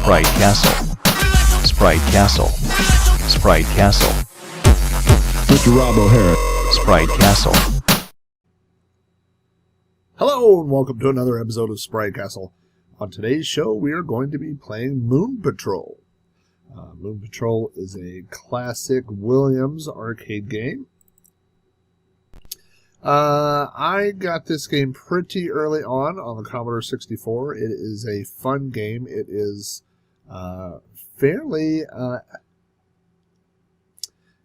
Sprite Castle. Sprite Castle. Sprite Castle. Mr. Rob O'Hara. Sprite Castle. Hello and welcome to another episode of Sprite Castle. On today's show we are going to be playing Moon Patrol. Moon Patrol is a classic Williams arcade game. I got this game pretty early on the Commodore 64. It is a fun game. It is fairly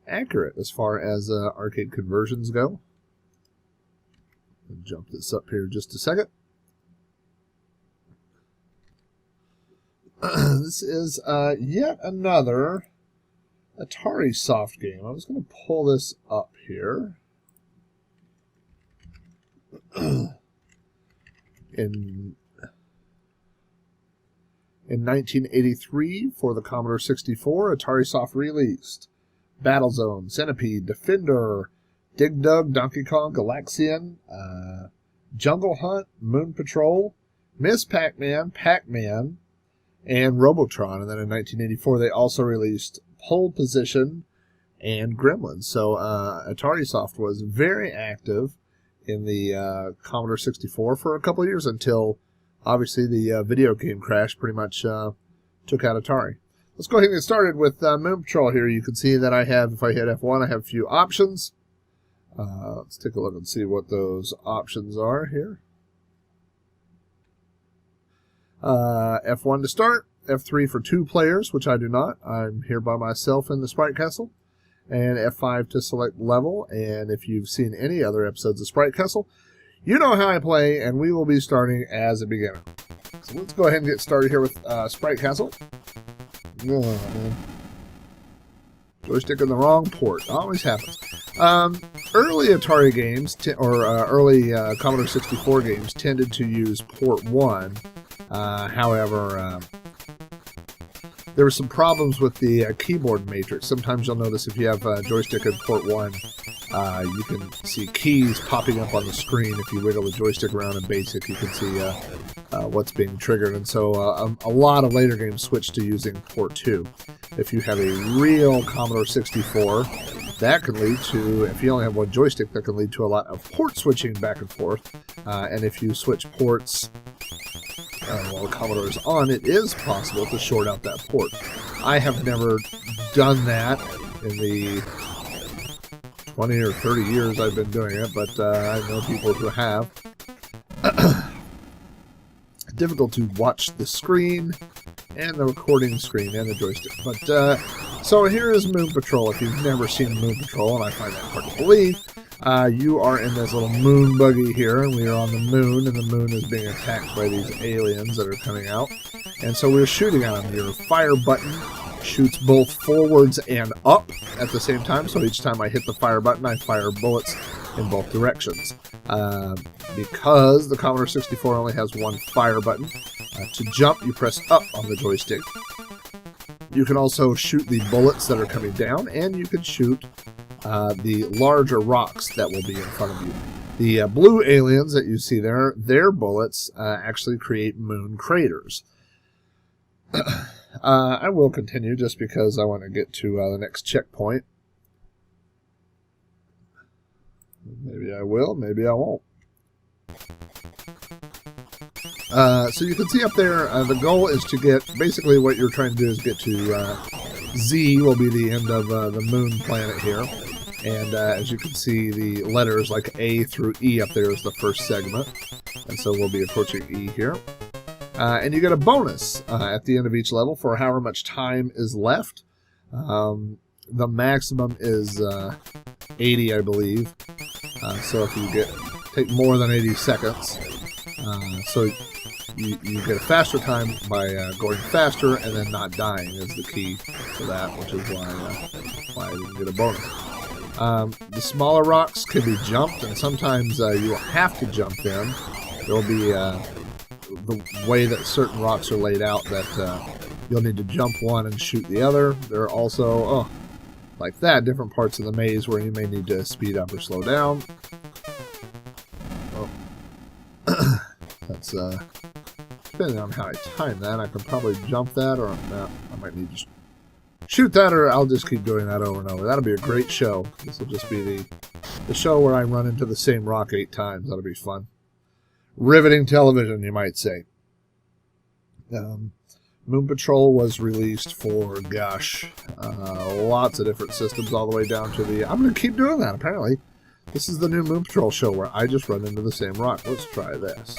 accurate as far as arcade conversions go. I'll jump this up here just a second. This is yet another Atarisoft game. I was going to pull this up here. In 1983, for the Commodore 64, Atarisoft released Battlezone, Centipede, Defender, Dig Dug, Donkey Kong, Galaxian, Jungle Hunt, Moon Patrol, Miss Pac-Man, Pac-Man, and Robotron. And then in 1984, they also released Pole Position and Gremlins. So Atarisoft was very active in the Commodore 64 for a couple of years until, obviously, the video game crash pretty much took out Atari. Let's go ahead and get started with Moon Patrol here. You can see that I have, if I hit F1, I have a few options. Let's take a look and see what those options are here. F1 to start, F3 for 2 players, which I do not. I'm here by myself in the Sprite Castle. And F5 to select level. And if you've seen any other episodes of Sprite Castle, you know how I play, and we will be starting as a beginner. So let's go ahead and get started here with Sprite Castle. Oh, man. Joystick in the wrong port. Always happens. Early Atari games, early Commodore 64 games, tended to use port 1. However, there were some problems with the keyboard matrix. Sometimes you'll notice if you have a joystick in port 1, you can see keys popping up on the screen. If you wiggle the joystick around in BASIC, you can see what's being triggered. And so a lot of later games switched to using port 2. If you have a real Commodore 64, that can lead to, if you only have one joystick, that can lead to a lot of port switching back and forth. And if you switch ports while the Commodore is on, it is possible to short out that port. I have never done that in the 20 or 30 years I've been doing it, but I know people who have. Difficult to watch the screen and the recording screen and the joystick. But so here is Moon Patrol. If you've never seen Moon Patrol, and I find that hard to believe, you are in this little moon buggy here, and we are on the moon, and the moon is being attacked by these aliens that are coming out. And so we're shooting at them. Your fire button shoots both forwards and up at the same time. So each time I hit the fire button, I fire bullets in both directions. Because the Commodore 64 only has one fire button, to jump, you press up on the joystick. You can also shoot the bullets that are coming down, and you can shoot the larger rocks that will be in front of you. The blue aliens that you see there, their bullets actually create moon craters. I will continue just because I want to get to the next checkpoint. Maybe I will, maybe I won't. So you can see up there, the goal is to get, basically what you're trying to do is get to Z, will be the end of the moon planet here. And as you can see, the letters like A through E up there is the first segment. And so we'll be approaching E here. And you get a bonus at the end of each level for however much time is left. The maximum is 80, I believe. So if you take more than 80 seconds, so you get a faster time by going faster, and then not dying is the key to that, which is why I didn't get a bonus. The smaller rocks can be jumped, and sometimes you will have to jump them. There will be the way that certain rocks are laid out that you'll need to jump one and shoot the other. There are also, like that, different parts of the maze where you may need to speed up or slow down. Oh. That's depending on how I time that, I can probably jump that, or I might need to shoot that, or I'll just keep doing that over and over. That'll be a great show. This will just be the show where I run into the same rock 8 times. That'll be fun. Riveting television, you might say. Moon Patrol was released for, gosh, lots of different systems, all the way down to the... I'm going to keep doing that, apparently. This is the new Moon Patrol show where I just run into the same rock. Let's try this.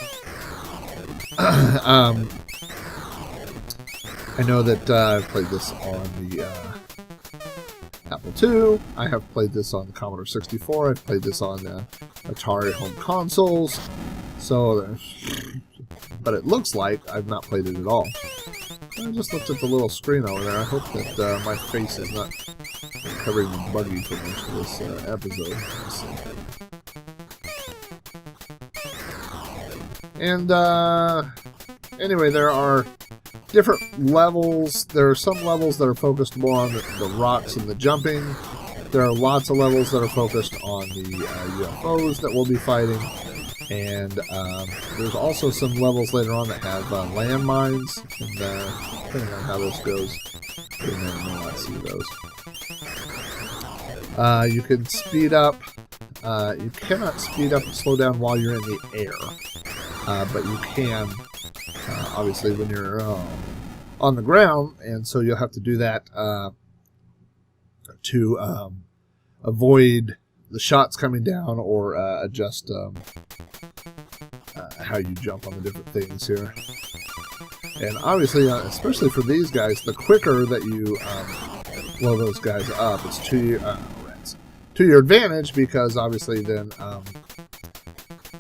I know that I've played this on the Apple II. I have played this on the Commodore 64. I've played this on the Atari home consoles. So, but it looks like I've not played it at all. I just looked at the little screen over there. I hope that my face is not covering the buggy for most of this episode. Let's see. And anyway, there are different levels. There are some levels that are focused more on the rocks and the jumping. There are lots of levels that are focused on the UFOs that we'll be fighting. And there's also some levels later on that have landmines. And depending on how this goes, you may not see those. You can speed up. You cannot speed up and slow down while you're in the air. But you can, obviously, when you're on the ground. And so you'll have to do that to avoid the shots coming down, or adjust how you jump on the different things here. And obviously, especially for these guys, the quicker that you blow those guys up, it's to your advantage, because obviously then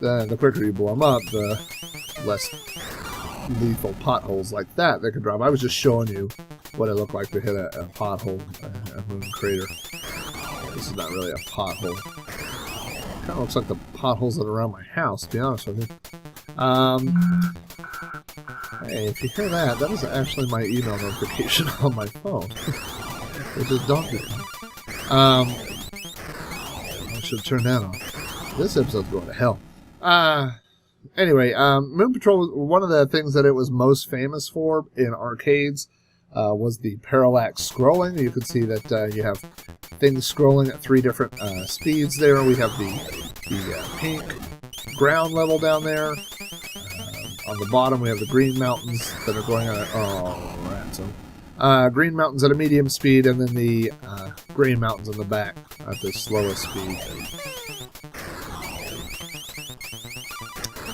the quicker you blow them up, the less lethal potholes like that they could drop. I was just showing you what it looked like to hit a pothole, a moon crater. This is not really a pothole. Kind of looks like the potholes that are around my house, to be honest with you. Hey, if you hear that, that is actually my email notification on my phone. Which is Donkey Kong. I should turn that off. This episode's going to hell. Anyway, Moon Patrol, one of the things that it was most famous for in arcades was the parallax scrolling. You can see that you have things scrolling at 3 different speeds there. We have the pink ground level down there. On the bottom, we have the green mountains that are going on green mountains at a medium speed, and then the gray mountains in the back at the slowest speed.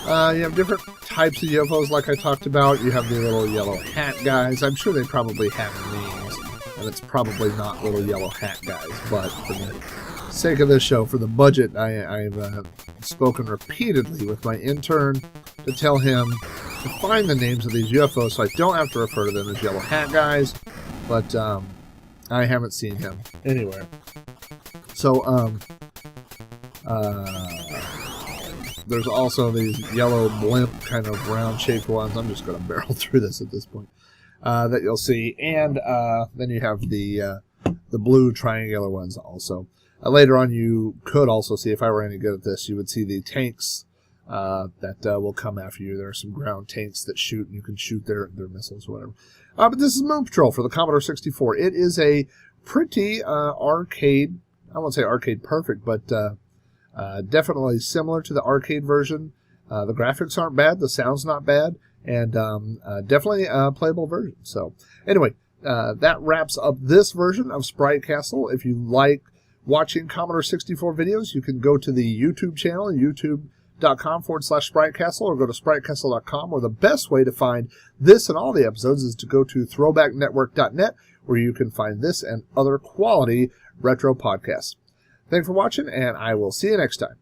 You have different types of UFOs, like I talked about. You have the little yellow hat guys. I'm sure they probably have names, and it's probably not little yellow hat guys. But for the sake of this show, for the budget, I've spoken repeatedly with my intern to tell him to find the names of these UFOs, so I don't have to refer to them as yellow hat guys. But I haven't seen him anywhere. So there's also these yellow blimp kind of round-shaped ones. I'm just going to barrel through this at this point. That you'll see. And then you have the blue triangular ones also. Later on, you could also see, if I were any good at this, you would see the tanks that will come after you. There are some ground tanks that shoot, and you can shoot their missiles or whatever. But this is Moon Patrol for the Commodore 64. It is a pretty arcade, I won't say arcade perfect, but definitely similar to the arcade version. The graphics aren't bad, the sound's not bad, and definitely a playable version. So anyway, that wraps up this version of Sprite Castle. If you like watching Commodore 64 videos, you can go to the YouTube channel, youtube.com/Sprite Castle, or go to spritecastle.com, or the best way to find this and all the episodes is to go to throwbacknetwork.net, where you can find this and other quality retro podcasts. Thanks for watching, and I will see you next time.